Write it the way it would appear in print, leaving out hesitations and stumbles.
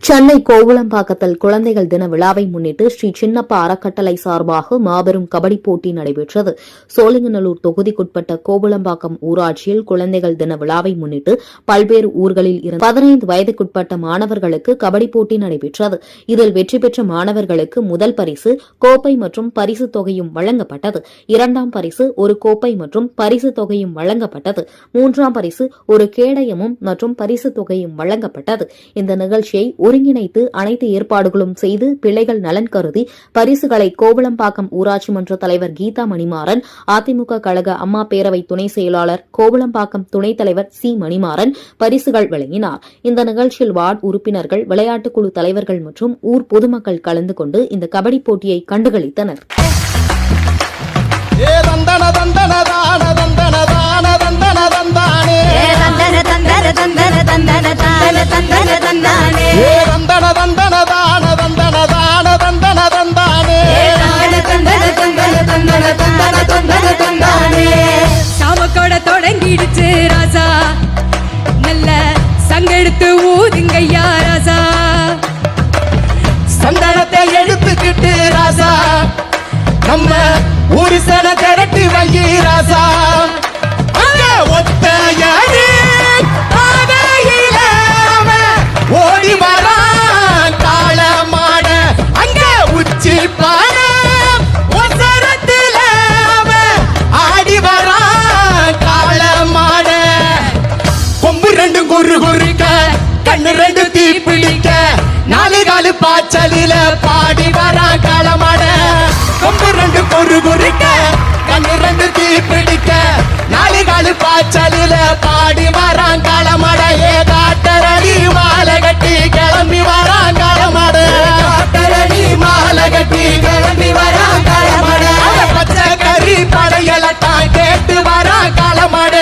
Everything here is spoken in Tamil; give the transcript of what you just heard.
சென்னை கோவளம்பாக்கத்தில் குழந்தைகள் தின விழாவை முன்னிட்டு ஸ்ரீ சின்னப்பா அறக்கட்டளை சார்பாக மாபெரும் கபடி போட்டி நடைபெற்றது. சோழிங்கநல்லூர் தொகுதிக்குட்பட்ட கோவளம்பாக்கம் ஊராட்சியில் குழந்தைகள் தின விழாவை முன்னிட்டு பல்வேறு ஊர்களில் இருந்து 15 வயதுக்குட்பட்ட மாணவர்களுக்கு கபடி போட்டி நடைபெற்றது. இதில் வெற்றி பெற்ற மாணவர்களுக்கு முதல் பரிசு கோப்பை மற்றும் பரிசு தொகையும் வழங்கப்பட்டது. இரண்டாம் பரிசு ஒரு கோப்பை மற்றும் பரிசு தொகையும் வழங்கப்பட்டது. மூன்றாம் பரிசு ஒரு கேடயமும் மற்றும் பரிசு தொகையும் வழங்கப்பட்டது. இந்த நிகழ்ச்சியை ஒருங்கிணைத்து அனைத்து ஏற்பாடுகளும் செய்து பிள்ளைகள் நலன் கருதி பரிசுகளை கோவளம்பாக்கம் ஊராட்சி மன்ற தலைவர் கீதா மணிமாறன், அதிமுக கழக அம்மா பேரவை துணை செயலாளர் கோவளம்பாக்கம் துணைத் தலைவர் சி மணிமாறன் பரிசுகள் வழங்கினார். இந்த நிகழ்ச்சியில் வார்டு உறுப்பினர்கள், விளையாட்டுக்குழு தலைவர்கள் மற்றும் ஊர் பொதுமக்கள் கலந்து கொண்டு இந்த கபடி போட்டியை கண்டுகளித்தனர். சாமக்கோட தொடங்கிடுச்சு ராசா, நல்ல சங்கெடுத்து ஊதுங்கய்யா ராசா, சந்தனத்தை எடுத்துக்கிட்டு ராசா, நம்ம ஊரு சன திரட்டி வாங்கி ராசா, ஒத்தையடி பாதையில ஓடி வரான் காளமாட, அங்க உச்சி பாட ஒசரத்தில ஆடி வரான் காளமாட, கொம்பு ரெண்டு குறு குறுக்க கண்ணு ரெண்டு தீ பிடிக்க, நாலு காலு பாய்ச்சலில பாடி வரான் காளமாட, கொம்பு ரெண்டு குறு குறுக்க கண்ணு ரெண்டு தீ பிடிக்க, நாலு காலு பாய்ச்சலில பாடி வரான் காளமாட, காட்டரடி மாலை கட்டி கிளம்பி வரான் காளமாட, காட்டரடி மாலை கட்டி கிளம்பி வரான் காளமாட, பச்சை கறி படையலட்டான் கேட்டு வரான் காளமாட,